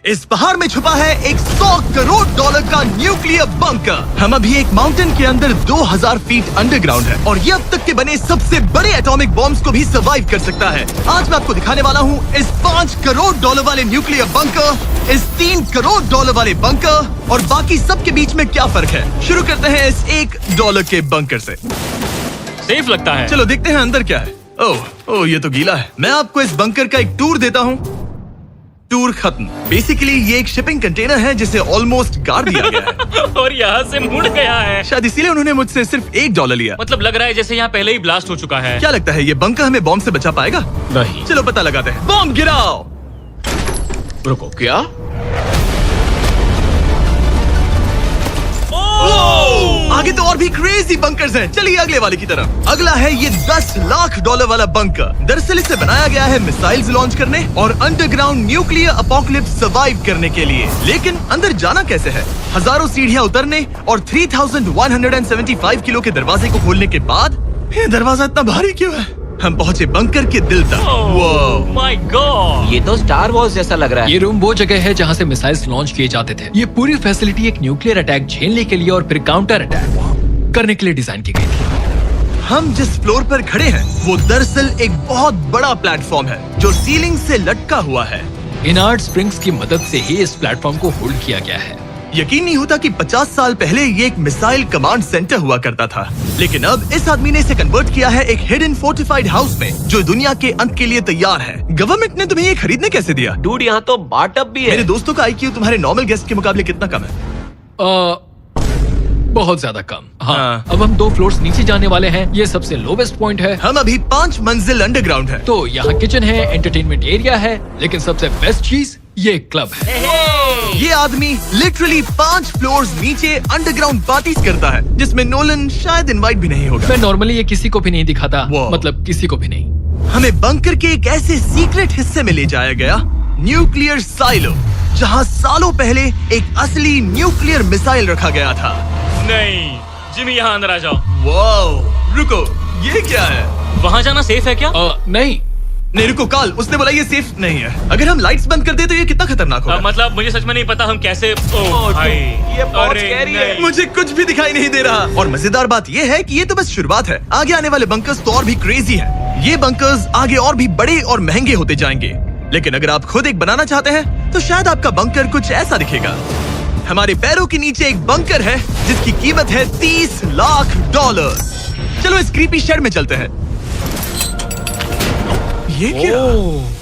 इस पहाड़ में छुपा है एक 100 करोड़ डॉलर का न्यूक्लियर बंकर। हम अभी एक माउंटेन के अंदर 2000 फीट अंडरग्राउंड है और ये अब तक के बने सबसे बड़े एटॉमिक बॉम्ब्स को भी सर्वाइव कर सकता है। आज मैं आपको दिखाने वाला हूँ इस 5 करोड़ डॉलर वाले न्यूक्लियर बंकर, इस 3 करोड़ डॉलर वाले बंकर और बाकी सब के बीच में क्या फर्क है। शुरू करते हैं इस $1 के बंकर से। सेफ लगता है। चलो देखते हैं अंदर क्या है। ओह ये तो गीला है। मैं आपको इस बंकर का एक टूर देता हूँ। टूर खत्म। बेसिकली ये एक शिपिंग कंटेनर है जिसे ऑलमोस्ट गाड़ दिया गया है और यहाँ से मुड़ गया है। शायद इसीलिए उन्होंने मुझसे सिर्फ $1 लिया। मतलब लग रहा है जैसे यहाँ पहले ही ब्लास्ट हो चुका है। क्या लगता है ये बंकर हमें बॉम्ब से बचा पाएगा? नहीं। चलो पता लगाते हैं। बॉम्ब गिराओ। रुको, क्या? आगे तो और भी क्रेजी बंकर्स हैं। चलिए अगले वाले की तरफ। अगला है ये $10 लाख वाला बंकर। दरअसल इसे बनाया गया है मिसाइल्स लॉन्च करने और अंडरग्राउंड न्यूक्लियर अपोकलिप्स सर्वाइव करने के लिए। लेकिन अंदर जाना कैसे है? हजारों सीढ़ियां उतरने और 3175 किलो के दरवाजे को खोलने के बाद ये दरवाजा इतना भारी क्यों है? हम पहुंचे बंकर के दिल तक। माय गॉड, ये तो स्टार वॉर्स जैसा लग रहा है। ये रूम वो जगह है जहाँ से मिसाइल्स लॉन्च किए जाते थे। ये पूरी फैसिलिटी एक न्यूक्लियर अटैक झेलने के लिए और फिर काउंटर अटैक करने के लिए डिजाइन की गई थी। हम जिस फ्लोर पर खड़े हैं वो दरअसल एक बहुत बड़ा प्लेटफॉर्म है जो सीलिंग से लटका हुआ है। इनार्ड स्प्रिंग्स की मदद से ही इस प्लेटफॉर्म को होल्ड किया गया है। यकीन नहीं होता कि 50 साल पहले ये एक मिसाइल कमांड सेंटर हुआ करता था, लेकिन अब इस आदमी ने इसे कन्वर्ट किया है एक हिडन फोर्टिफाइड हाउस में जो दुनिया के अंत के लिए तैयार है। गवर्नमेंट ने तुम्हें ये खरीदने कैसे दिया? डूड, यहाँ तो बाटअप भी है। मेरे दोस्तों का IQ तुम्हारे नॉर्मल गेस्ट के मुकाबले कितना कम है? बहुत ज्यादा कम। हाँ। अब हम 2 फ्लोर्स नीचे जाने वाले हैं। ये सबसे लोवेस्ट पॉइंट है। हम अभी 5 मंजिल अंडरग्राउंड है। तो यहाँ किचन है, एंटरटेनमेंट एरिया है, लेकिन सबसे बेस्ट चीज ये क्लब है। ये आदमी लिटरली 5 फ्लोर्स नीचे अंडरग्राउंड पार्टीज करता है जिसमें नोलन शायद इनवाइट भी नहीं होगा। मैं नॉर्मली ये किसी को भी नहीं दिखाता। Wow. मतलब किसी को भी नहीं। हमें बंकर के एक ऐसे सीक्रेट हिस्से में ले जाया गया, न्यूक्लियर साइलो, जहाँ सालों पहले एक असली न्यूक्लियर मिसाइल रखा गया था। नहीं, जिमी यहाँ अंदर आ जाओ। वाओ, रुको, ये क्या है? वहाँ जाना सेफ है क्या? नहीं रुको काल, उसने बोला ये सेफ नहीं है। अगर हम लाइट्स बंद कर दे तो ये कितना खतरनाक होगा? मतलब मुझे सच में नहीं पता हम कैसे। भाई, ये बहुत स्कैरी है। मुझे कुछ भी दिखाई नहीं दे रहा। और मजेदार बात ये है कि ये तो बस शुरुआत है। आगे आने वाले बंकर्स तो और भी क्रेजी हैं। ये बंकर्स आगे और भी बड़े और महंगे होते जाएंगे। लेकिन अगर आप खुद एक बनाना चाहते हैं तो शायद आपका बंकर कुछ ऐसा दिखेगा। हमारे पैरों के नीचे एक बंकर है जिसकी कीमत है $30 लाख। चलो इस क्रीपी शेड में चलते हैं। ये क्या?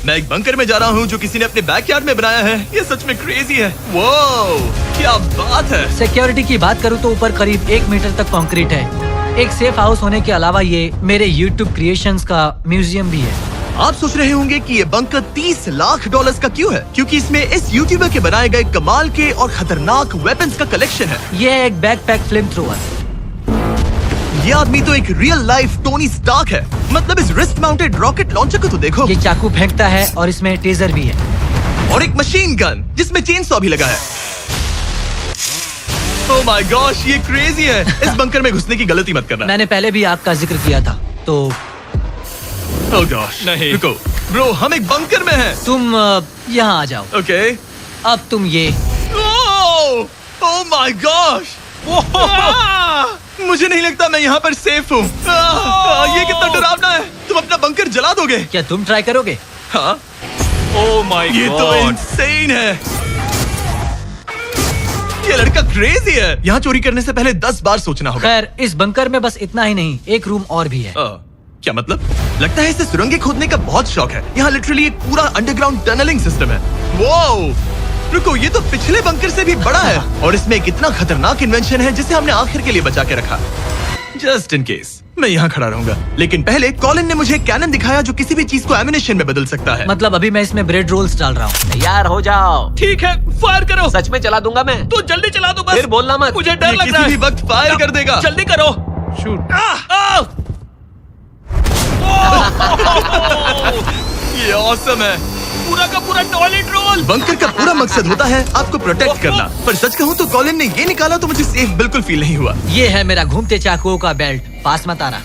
मैं एक बंकर में जा रहा हूँ जो किसी ने अपने बैकयार्ड में बनाया है। ये सच में क्रेजी है। वाओ, क्या बात है। सिक्योरिटी की बात करूँ तो ऊपर करीब 1 मीटर तक कंक्रीट है। एक सेफ हाउस होने के अलावा ये मेरे YouTube क्रिएशंस का म्यूजियम भी है। आप सोच रहे होंगे कि ये बंकर $30 लाख का क्यों है? क्योंकि इसमें इस यूट्यूबर के बनाए गए कमाल के और खतरनाक वेपन्स का कलेक्शन है। ये है एक बैकपैक फ्लेम थ्रोवर। ये आदमी तो एक रियल लाइफ टोनी स्टार्क है। मतलब इस रिस्ट माउंटेड रॉकेट लॉन्चर को तो देखो। ये चाकू फेंकता है और इसमें टेजर भी है। और एक मशीन गन जिसमें चेनसॉ भी लगा है। ओह माय गॉश, ये क्रेजी है। इस बंकर में घुसने की गलती मत करना। मैंने पहले भी आपका जिक्र किया था तो। ओह गॉश, नहीं। रुको ब्रो, हम एक बंकर में हैं। तुम यहाँ आ जाओ। ओके। अब तुम ये। ओह माय गॉश, मुझे नहीं लगता मैं यहाँ पर सेफ हूँ। ये कितना डरावना है। तुम अपना बंकर जला दोगे? क्या तुम ट्राई करोगे? हाँ। ओह माय ये तो गॉड, इंसेन है। ये लड़का क्रेजी है। यहाँ चोरी करने से पहले 10 बार सोचना होगा। खैर, इस बंकर में बस इतना ही नहीं, एक रूम और भी है। क्या मतलब? लगता है इसे सुरंगें खोदने का बहुत शौक है। यहाँ लिटरली एक पूरा अंडरग्राउंड टनलिंग सिस्टम है। वाओ, रुको, ये तो पिछले बंकर से भी बड़ा है और इसमें एक इतना खतरनाक इन्वेंशन है जिसे हमने आखिर के लिए बचा के रखा। जस्ट इन केस मैं यहाँ खड़ा रहूंगा। लेकिन पहले कॉलिन ने मुझे कैनन दिखाया जो किसी भी चीज को एमिनेशन में बदल सकता है। मतलब अभी मैं इसमें ब्रेड रोल्स डाल रहा हूँ। तैयार हो जाओ। ठीक है, फायर करो। सच में चला दूंगा मैं। तो जल्दी चला दो बस। फिर बोलना मत। मुझे डर ये लग रहा किसी है। भी वक्त फायर कर देगा। जल्दी करो। शूट। ये ऑसम है। पूरा का पूरा टॉयलेट रोल। बंकर का पूरा मकसद होता है आपको प्रोटेक्ट करना। पर सच कहूँ तो कॉलिन ने ये निकाला तो मुझे सेफ बिल्कुल फील नहीं हुआ। ये है मेरा घूमते चाकुओं का बेल्ट। पास मत आना।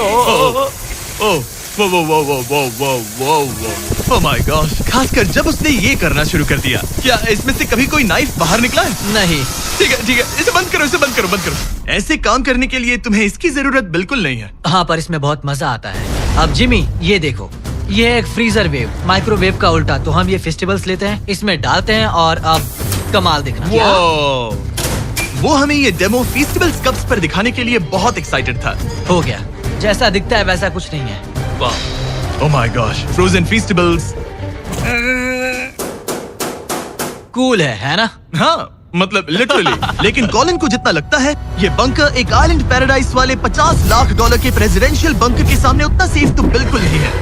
ओह, वो ओह माय गॉड, खासकर जब उसने ये करना शुरू कर दिया। क्या इसमें से कभी कोई नाइफ बाहर निकला है? नहीं। ठीक है, इसे बंद करो। ऐसे काम करने के लिए तुम्हें इसकी जरूरत बिल्कुल नहीं है। हाँ, पर इसमें बहुत मजा आता है। अब जिमी, ये देखो, ये है एक फ्रीजर वेव, माइक्रोवेव का उल्टा। तो हम ये फेस्टिवल्स लेते हैं, इसमें डालते हैं और अब कमाल दिखना। वो हमें ये डेमो फेस्टिवल्स कप्स पर दिखाने के लिए बहुत एक्साइटेड था। हो गया, जैसा दिखता है वैसा कुछ नहीं है। Oh my gosh, frozen festivals. Cool है ना? हाँ, मतलब लिटरली। लेकिन कॉलिन को जितना लगता है ये बंकर एक आइलैंड पैराडाइज वाले $50 लाख के प्रेसिडेंशियल बंकर के सामने उतना सेफ तो बिल्कुल नहीं है।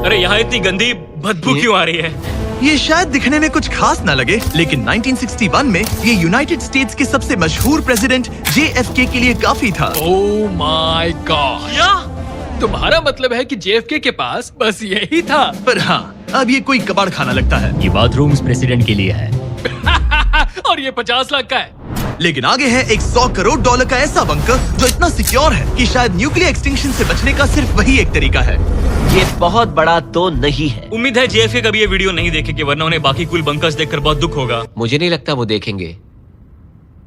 अरे यहाँ इतनी गंदी बदबू क्यों आ रही है? ये शायद दिखने में कुछ खास ना लगे, लेकिन 1961 में ये यूनाइटेड स्टेट्स के सबसे मशहूर प्रेसिडेंट JFK के लिए काफी था। ओह माय गॉड, क्या? तुम्हारा मतलब है कि JFK के पास बस यही था? पर हाँ, अब ये कोई कबाड़ खाना लगता है। ये बाथरूम्स प्रेसिडेंट के लिए है। और ये 50 लाख का है। लेकिन आगे है एक $100 करोड़ का ऐसा बंकर जो इतना सिक्योर है कि शायद न्यूक्लियर एक्सटिंक्शन से बचने का सिर्फ वही एक तरीका है। ये बहुत बड़ा तो नहीं है। उम्मीद है JFK कभी ये वीडियो नहीं देखेंगे, वरना उन्हें बाकी कूल बंकर्स देखकर बहुत दुख होगा। मुझे नहीं लगता वो देखेंगे।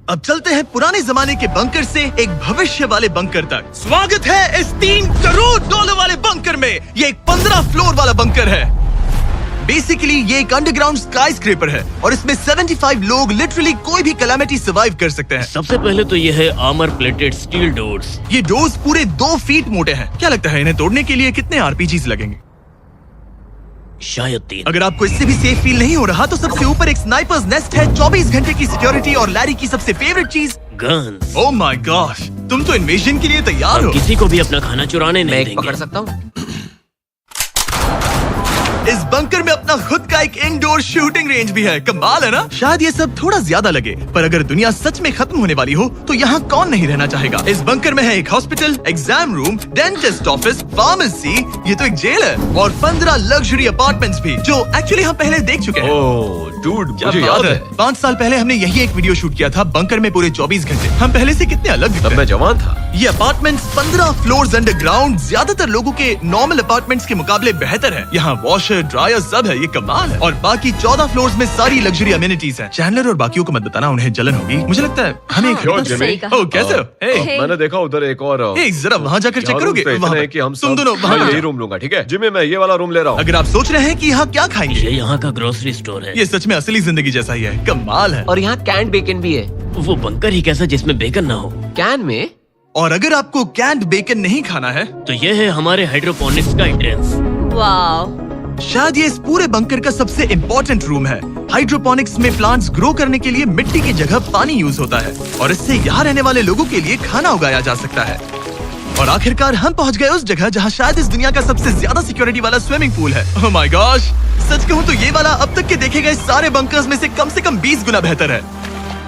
अब चलते हैं पुराने जमाने के बंकर से एक भविष्य वाले बंकर तक। स्वागत है इस $3 करोड़ वाले बंकर में। ये एक 15 फ्लोर वाला बंकर है। बेसिकली ये एक अंडरग्राउंड स्काईस्क्रेपर है और इसमें 75 लोग लिटरली कोई भी कैलामिटी सर्वाइव कर सकते हैं। सबसे पहले तो ये है आर्मर प्लेटेड स्टील डोर्स। ये डोर्स पूरे 2 फीट मोटे हैं। क्या लगता है इन्हें तोड़ने के लिए कितने RPGs लगेंगे? शायद 3। अगर आपको इससे भी सेफ फील नहीं हो रहा तो सबसे ऊपर एक स्नाइपर्स नेस्ट है, 24 घंटे की सिक्योरिटी और लैरी की सबसे फेवरेट चीज गन्स। ओह माय गॉश, तुम तो इन्वेजन के लिए तैयार हो। किसी को भी अपना खाना चुराने मैं नहीं एक देंगे। पकड़ सकता हूँ? इस बंकर में अपना खुद का एक इंडोर शूटिंग रेंज भी है। कमाल है ना? शायद ये सब थोड़ा ज्यादा लगे, पर अगर दुनिया सच में खत्म होने वाली हो तो यहाँ कौन नहीं रहना चाहेगा। इस बंकर में है एक hospital, exam room, dentist office, pharmacy, ये तो एक जेल है, और 15 लग्जरी अपार्टमेंट्स भी, जो एक्चुअली हम पहले देख चुके हैं। ओह डूड, मुझे बात याद है, है 5 साल पहले हमने यही एक वीडियो शूट किया था बंकर में पूरे 24 घंटे। हम पहले से कितने अलग दिख तब रहे मैं हैं। जवान था। ये अपार्टमेंट्स 15 फ्लोर्स अंडरग्राउंड ज्यादातर लोगों के नॉर्मल अपार्टमेंट्स के मुकाबले बेहतर है। यहाँ वॉशर, ड्रायर सब है, ये कमाल है। और बाकी 14 फ्लोर्स में सारी लग्जरी अमेनिटीज हैं। चैंडलर और बाकियों को मत बताना, उन्हें जलन होगी। मुझे लगता है हमें यो, खरीदना जिमी। चाहिए। ओह, कैसे हो? हे, मैंने देखा उधर एक और जरा वहाँ जाकर चेक यहाँ करोगे? रूम तो इतने वहाँ हैं कि हम तुम दोनों सब वहाँ यही जाओ। रूम लूंगा, ठीक है? जिमी, मैं ये वाला रूम ले रहा हूँ। अगर आप सोच रहे हैं कि यहाँ क्या खाएंगे, ये यहाँ का ग्रोसरी स्टोर है। ये सच में असली जिंदगी जैसा ही है। कमाल है। और यहाँ कैंड बेकन भी है। वो बंकर ही कैसा जिसमें बेकन ना हो। कैन में? और अगर आपको कैंड बेकन नहीं खाना है तो ये है हमारे हाइड्रोपोनिक्स का एंट्रेंस। वाव, शायद ये इस पूरे बंकर का सबसे इम्पोर्टेंट रूम है। हाइड्रोपोनिक्स में प्लांट्स ग्रो करने के लिए मिट्टी की जगह पानी यूज होता है और इससे यहाँ रहने वाले लोगों के लिए खाना उगाया जा सकता है। और आखिरकार हम पहुँच गए उस जगह जहाँ शायद इस दुनिया का सबसे ज्यादा सिक्योरिटी वाला स्विमिंग पूल है। ओह माय गॉश, सच कहूँ तो ये वाला अब तक के देखे गए सारे बंकर्स में से कम 20 गुना बेहतर है।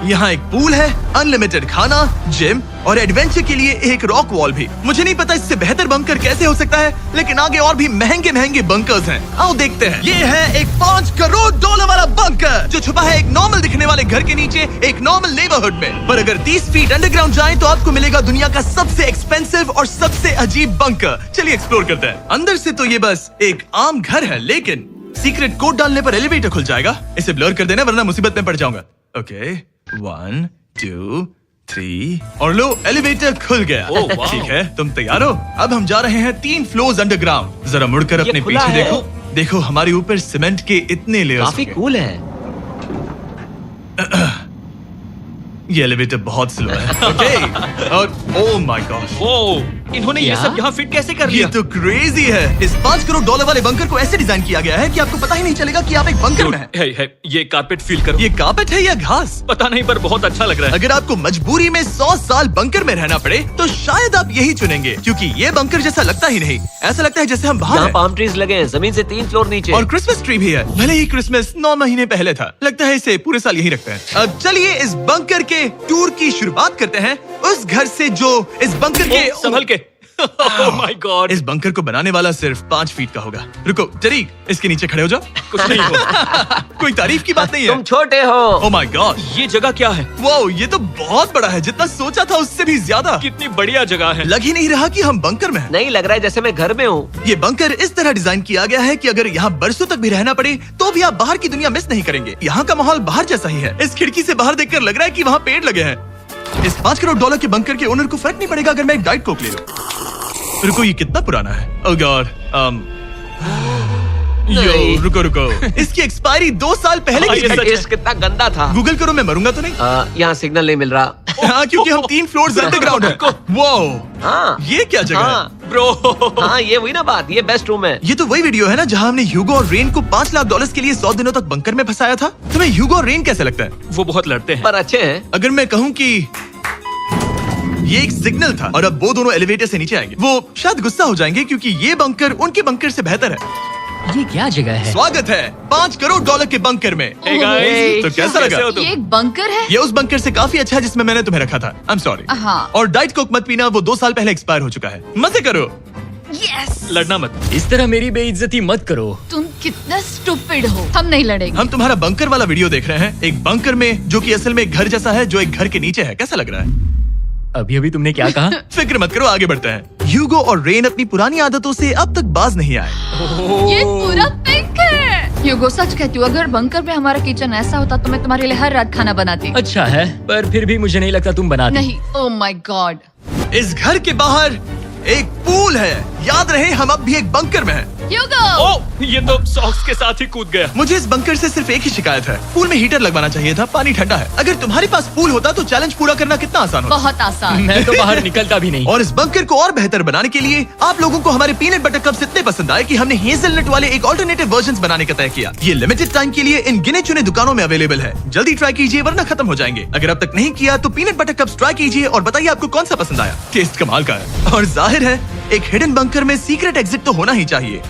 यहाँ एक पूल है, अनलिमिटेड खाना, जिम और एडवेंचर के लिए एक रॉक वॉल भी। मुझे नहीं पता इससे बेहतर बंकर कैसे हो सकता है, लेकिन आगे और भी महंगे महंगे बंकर्स हैं। आओ देखते हैं। ये है एक $5 करोड़ वाला बंकर जो छुपा है एक नॉर्मल दिखने वाले घर के नीचे एक नॉर्मल नेबरहुड में। पर अगर 30 फीट अंडरग्राउंड जाएं तो आपको मिलेगा दुनिया का सबसे एक्सपेंसिव और सबसे अजीब बंकर। चलिए एक्सप्लोर करते हैं। अंदर से तो ये बस एक आम घर है, लेकिन सीक्रेट कोड डालने पर एलिवेटर खुल जाएगा। इसे ब्लर कर देना वरना मुसीबत में पड़ जाऊंगा। ओके, 1 2 3 और लो, एलिवेटर खुल गया। ठीक है, तुम तैयार हो? अब हम जा रहे हैं 3 फ्लोर्स अंडरग्राउंड। जरा मुड़कर अपने खुला पीछे है। देखो। देखो हमारे ऊपर सीमेंट के इतने लेयर्स। काफी कूल है। ये एलिवेटर बहुत स्लो है। ओके, और ओह माय गॉड, ओह, इन्होंने ये क्या? सब यहाँ फिट कैसे कर ये लिया? तो क्रेजी है। इस $5 करोड़ वाले बंकर को ऐसे डिजाइन किया गया है कि आपको पता ही नहीं चलेगा कि आप एक बंकर में हैं। है, ये कारपेट फील करो। ये कार्पेट है या घास? पता नहीं, पर बहुत अच्छा लग रहा है। अगर आपको मजबूरी में 100 साल बंकर में रहना पड़े तो शायद आप यही चुनेंगे, क्योंकि ये बंकर जैसा लगता ही नहीं। ऐसा लगता है जैसे हम बाहर यहाँ हैं। पाम ट्रीज लगे हैं, जमीन से 3 फ्लोर नीचे। और क्रिसमस ट्री भी है। भले ही क्रिसमस 9 महीने पहले था, लगता है इसे पूरे साल यही रखते हैं। अब चलिए इस बंकर के टूर की शुरुआत करते हैं उस घर से जो इस बंकर के संभल के। ओह माय गॉड, इस बंकर को बनाने वाला सिर्फ 5 फीट का होगा। रुको तरीक, इसके नीचे खड़े हो जाओ। कुछ नहीं हो। कोई तारीफ की बात नहीं है। तुम छोटे हो। ओह माय गॉड, ये जगह क्या है? वाओ, ये तो बहुत बड़ा है, जितना सोचा था उससे भी ज्यादा। कितनी बढ़िया जगह है। लग ही नहीं रहा कि हम बंकर में हैं। नहीं लग रहा है जैसे मैं घर में हूँ। ये बंकर इस तरह डिजाइन किया गया है कि अगर यहाँ बरसों तक भी रहना पड़े तो भी आप बाहर की दुनिया मिस नहीं करेंगे। यहाँ का माहौल बाहर जैसा ही है। इस खिड़की से बाहर देखकर लग रहा है कि वहाँ पेड़ लगे हैं। इस $5 करोड़ के बंकर के ओनर को फर्क नहीं पड़ेगा अगर मैं एक डाइट कोक ले लूं। रुको, ये कितना पुराना है? ओह गॉड, यो रुको, इसकी एक्सपायरी 2 साल पहले की ये है। सच टेस्ट कितना गंदा था। गूगल करो, मैं मरूंगा तो नहीं? यहाँ सिग्नल नहीं मिल रहा। हाँ, क्योंकि हम 3 फ्लोर्स अंडरग्राउंड है। वो हाँ ये क्या जगह है? हाँ ब्रो, हाँ, ये वही ना बात, ये बेस्ट रूम है। ये तो वही वीडियो है ना जहाँ हमने ह्यूगो और रेन को $5 लाख के लिए 100 दिनों तक बंकर में फंसाया था। तुम्हें ह्यूगो और रेन कैसे लगता है? वो बहुत लड़ते हैं। पर अच्छे हैं। अगर मैं कहूँ कि ये एक सिग्नल था और अब वो दोनों एलिवेटर से नीचे आएंगे, वो शायद गुस्सा हो जाएंगे क्योंकि ये बंकर उनके बंकर से बेहतर है। ये क्या जगह है? स्वागत है $5 करोड़ के बंकर में। Hey guys, तो कैसा कैसे हो लगा? तुम? ये एक बंकर है। ये उस बंकर से काफी अच्छा है जिसमें मैंने तुम्हें रखा था। I am sorry. हाँ। और डाइट कोक मत पीना, वो 2 साल पहले एक्सपायर हो चुका है। मजे करो। यस। लड़ना मत। इस तरह मेरी बेइज्जती मत करो। तुम कितना स्टूपिड हो। हम नहीं लड़ेंगे। हम तुम्हारा बंकर वाला वीडियो देख रहे हैं, एक बंकर में जो कि असल में एक घर जैसा है जो एक घर के नीचे है। कैसा लग रहा है? अभी तुमने क्या कहा? फिक्र मत करो, आगे बढ़ते हैं। ह्यूगो और रेन अपनी पुरानी आदतों से अब तक बाज नहीं आए। ये पूरा पिंक है। ह्यूगो, सच कहती हूँ, अगर बंकर में हमारा किचन ऐसा होता तो मैं तुम्हारे लिए हर रात खाना बनाती। अच्छा है, पर फिर भी मुझे नहीं लगता तुम बनाती। नहीं। Oh my God. इस घर के बाहर एक पूल है। याद रहे, हम अब भी एक बंकर में हैं। ह्यूगो। ओह, ये तो सॉक्स के साथ ही कूद गया। मुझे इस बंकर से सिर्फ एक ही शिकायत है, पूल में हीटर लगवाना चाहिए था, पानी ठंडा है। अगर तुम्हारे पास पूल होता तो चैलेंज पूरा करना कितना आसान होता। बहुत आसान। मैं तो बाहर निकलता भी नहीं। और इस बंकर को और बेहतर बनाने के लिए आप लोगों को हमारे पीनट बटर कप्स इतने पसंद आए कि हमने हेजलनट वाले एक ऑल्टरनेटिव वर्जन बनाने का तय किया। ये लिमिटेड टाइम के लिए इन गिने चुने दुकानों में अवेलेबल है। जल्दी ट्राई कीजिए वरना खत्म हो जाएंगे। अगर अब तक नहीं किया तो पीनट बटर कप्स ट्राई कीजिए और बताइए आपको कौन सा पसंद आया। टेस्ट कमाल का है। और जाहिर है एक हिडन बंकर में सीक्रेट एग्जिट तो होना ही चाहिए।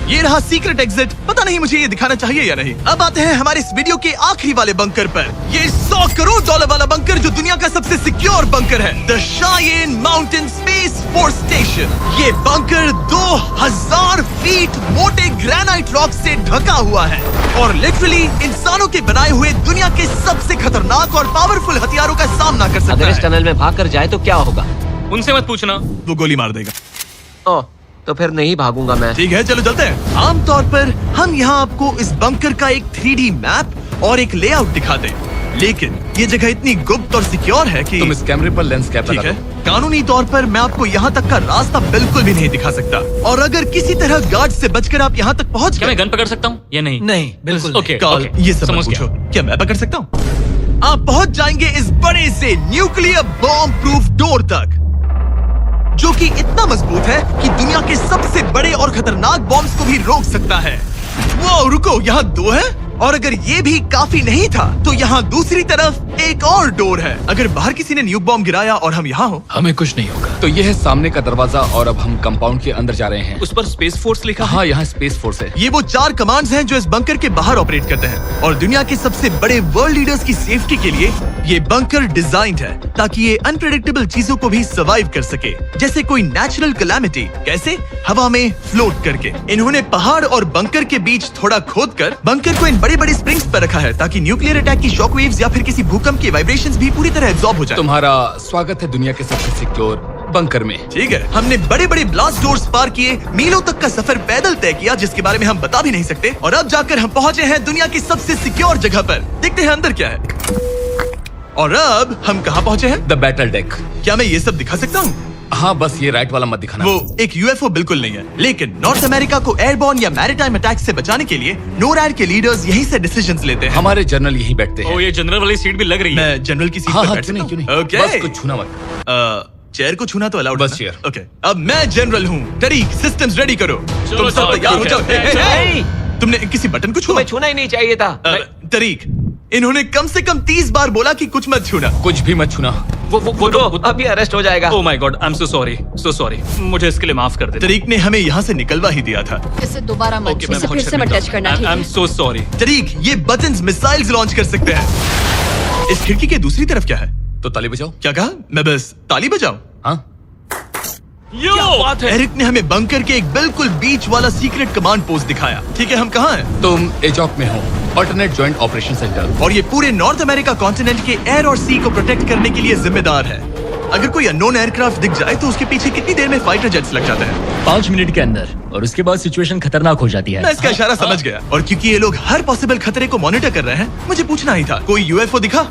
ये रहा सीक्रेट एग्जिट। पता नहीं मुझे ये दिखाना चाहिए या नहीं। अब आते हैं हमारे इस वीडियो के आखिरी वाले बंकर पर। ये $100 करोड़ वाला बंकर जो दुनिया का सबसे सिक्योर बंकर है, the Cheyenne Mountain Space Force Station. ये बंकर 2000 फीट मोटे ग्रेनाइट रॉक से ढका हुआ है और लिटरली इंसानों के बनाए हुए दुनिया के सबसे खतरनाक और पावरफुल हथियारों का सामना कर सकता अगर इस है। टनल में भाग कर जाए तो क्या होगा? उनसे मत पूछना। वो गोली मार देगा। ओह, तो फिर नहीं भागूंगा मैं। ठीक है, चलो चलते हैं। आमतौर पर हम यहाँ आपको इस बंकर का एक 3D मैप और एक लेआउट दिखाते हैं, लेकिन ये जगह इतनी गुप्त और सिक्योर है कि तुम इस कैमरे पर लेंस कैप ठीक लगा है, दो। कानूनी तौर पर मैं आपको यहाँ तक का रास्ता बिल्कुल भी नहीं दिखा सकता। और अगर किसी तरह गार्ड से बचकर आप यहाँ तक पहुँच क्या गए, मैं गन पकड़ सकता हूँ या नहीं? नहीं, बिल्कुल नहीं। ओके, कॉल ओके, ये सब मत समझ पूछो। गया। क्या मैं पकड़ सकता हूँ? आप पहुँच जाएंगे इस बड़े से न्यूक्लियर बॉम्ब प्रूफ डोर तक, जो कि इतना मजबूत है कि दुनिया के सबसे बड़े और खतरनाक बॉम्ब्स को भी रोक सकता है। वो रुको, यहाँ 2 है और अगर ये भी काफी नहीं था तो यहाँ दूसरी तरफ एक और डोर है। अगर बाहर किसी ने न्यूक बॉम्ब गिराया और हम यहाँ हो, हमें कुछ नहीं होगा। तो ये है सामने का दरवाजा और अब हम कंपाउंड के अंदर जा रहे हैं। उस पर स्पेस फोर्स लिखा है। हाँ, यहाँ स्पेस फोर्स है। ये वो 4 कमांड्स हैं जो इस बंकर के बाहर ऑपरेट करते हैं और दुनिया के सबसे बड़े वर्ल्ड लीडर्स की सेफ्टी के लिए ये बंकर डिजाइंड है ताकि ये अनप्रेडिक्टेबल चीजों को भी सर्वाइव कर सके, जैसे कोई नेचुरल कैलामिटी। कैसे? हवा में फ्लोट करके। इन्होंने पहाड़ और बंकर के बीच थोड़ा खोदकर बंकर को इन बड़े बड़े स्प्रिंग्स पर रखा है ताकि न्यूक्लियर अटैक की शॉक वेव्स या फिर किसी भूकंप के वाइब्रेशंस भी पूरी तरह एब्जॉर्ब हो जाए। तुम्हारा स्वागत है दुनिया के सबसे सिक्योर बंकर में। ठीक है, हमने बड़े बड़े ब्लास्ट डोर्स पार किए, मीलों तक का सफर पैदल तय किया जिसके बारे में हम बता भी नहीं सकते, और अब जाकर हम पहुंचे हैं दुनिया की सबसे सिक्योर जगह पर। देखते हैं अंदर क्या है। और अब हम कहाँ पहुंचे हैं? The battle deck. क्या मैं ये सब दिखा सकता हूँ? हाँ, बस ये राइट वाला मत दिखाना। वो एक यूएफओ बिल्कुल नहीं है, लेकिन नॉर्थ अमेरिका को एयरबॉर्न या मैरीटाइम अटैक से बचाने के लिए नोरैड के लीडर्स यहीं से डिसीजंस लेते हैं। हमारे जनरल यहीं बैठते हैं। ओ, ये जनरल वाली सीट भी लग रही है। मैं जनरल की सीट हाँ पर हाँ, बैठ क्यों नहीं, सकता क्यों हूँ? नहीं। ओके। बस कुछ छूना मत। चेयर को छूना तो अलाउड बस है ना? चेयर। ओके, अब मैं जनरल हूँ। तरीक, सिस्टम्स रेडी करो। तुम सब चलो, तैयार हो ठीक जाओ। है। हे, हे, हे। नहीं। तुमने किसी बटन को छुआ? तुम्हें छूना ही नहीं चाहिए था। तरीक, इन्होंने कम से कम 30 बार बोला कि कुछ मत छूना। कुछ भी मत छूना। वो अभी अरेस्ट हो जाएगा। Oh my God, I am so sorry. मुझे इसके लिए माफ कर दे। तरीक ने हमें यहाँ से निकलवा ही दिया था। इसे दोबारा मत ओके, मैं छू। बहुत शर्मिंदा हूँ। I am so sorry. तरीक, ये बटन्स मिसाइल्स लॉन्च कर सकते हैं। इस खिड़की के दूसरी तरफ क्या है? तो ताली बजाओ। क्या कहा? मैं बस ताली बजाऊं? हाँ, एरिक ने हमें बंकर के एक बिल्कुल बीच वाला सीक्रेट कमांड पोस्ट दिखाया। ठीक है, हम कहाँ हैं? तुम एजॉक में हो, ऑल्टरनेट जॉइंट ऑपरेशन सेंटर। और ये पूरे नॉर्थ अमेरिका कॉन्टिनेंट के एयर और सी को प्रोटेक्ट करने के लिए जिम्मेदार है। अगर कोई अननोन एयरक्राफ्ट दिख जाए तो उसके पीछे कितनी देर में फाइटर जेट्स लग जाते हैं? 5 मिनट के अंदर, और उसके बाद सिचुएशन खतरनाक हो जाती है। मैं इसका इशारा समझ गया। और क्योंकि ये लोग हर पॉसिबल खतरे को मॉनिटर कर रहे हैं, मुझे पूछना ही था, कोई यूएफओ दिखा?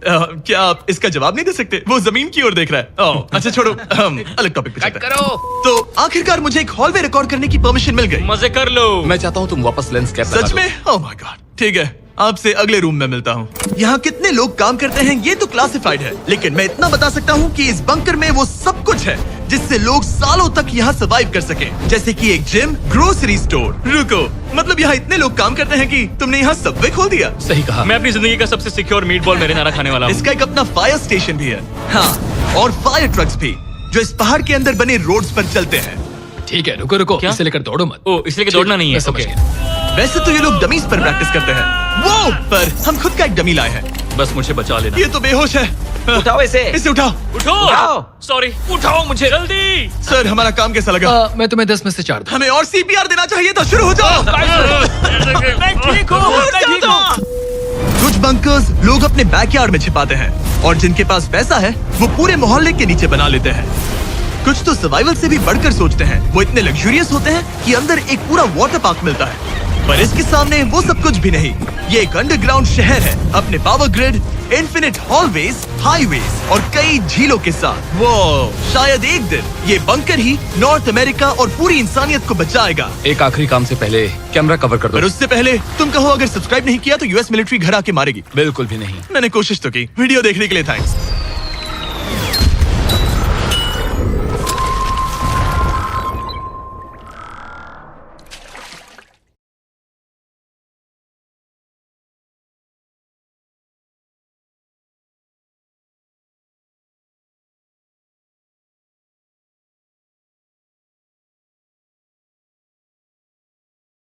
क्या आप इसका जवाब नहीं दे सकते? वो जमीन की ओर देख रहा है। ओह, अच्छा छोड़ो, हम अलग टॉपिक पे चलते हैं। तो आखिरकार मुझे एक हॉलवे रिकॉर्ड करने की परमिशन मिल गई। मजे कर लो। मैं चाहता हूँ तुम वापस लेंस कैप सच में? ओह माय गॉड, ठीक है, आपसे अगले रूम में मिलता हूँ। यहाँ कितने लोग काम करते हैं ये तो क्लासिफाइड है, लेकिन मैं इतना बता सकता हूँ कि इस बंकर में वो सब कुछ है जिससे लोग सालों तक यहाँ सर्वाइव कर सके, जैसे कि एक जिम, ग्रोसरी स्टोर। रुको, मतलब यहाँ इतने लोग काम करते हैं कि तुमने यहाँ सबवे खोल दिया? सही कहा। मैं अपनी जिंदगी का सबसे सिक्योर मीट बॉल मेरिनारा खाने वाला हूँ। इसका एक अपना फायर स्टेशन भी है। हाँ, और फायर ट्रक्स भी, जो इस पहाड़ के अंदर बने रोड्स पर चलते हैं। ठीक है, रुको रुको, क्या? इसे लेकर दौड़ो मत। ओ, इसलिए कि दौड़ना नहीं है। मैं समझ ओके। गया। वैसे तो ये लोग डमीज पर प्रैक्टिस करते हैं, वो पर हम खुद का एक डमी लाए हैं। बस मुझे बचा लेना। ये तो बेहोश है। उठाओ इसे। इसे उठाओ। उठाओ। सॉरी, उठाओ मुझे जल्दी। सर, हमारा काम कैसा लगा? मैं तुम्हें 10 में से 4 दूं। हमें और सीपीआर देना चाहिए था। शुरू हो जाओ। मैं ठीक हूँ। कुछ बंकर्स लोग अपने बैकयार्ड में छिपाते हैं, और जिनके पास पैसा है वो पूरे मोहल्ले के नीचे बना लेते हैं। कुछ तो सर्वाइवल से भी बढ़कर सोचते हैं। वो इतने लग्जूरियस होते हैं कि अंदर एक पूरा वाटर पार्क मिलता है, पर इसके सामने वो सब कुछ भी नहीं। ये एक अंडरग्राउंड शहर है, अपने power grid, infinite hallways, highways और कई झीलों के साथ। वो शायद एक दिन ये बंकर ही नॉर्थ अमेरिका और पूरी इंसानियत को बचाएगा। एक आखिरी काम से पहले कैमरा कवर कर पर दो। उससे पहले तुम कहो, अगर सब्सक्राइब नहीं किया तो यूएस मिलिट्री घर आके मारेगी। बिल्कुल भी नहीं। मैंने कोशिश तो की। वीडियो देखने के लिए थैंक्स।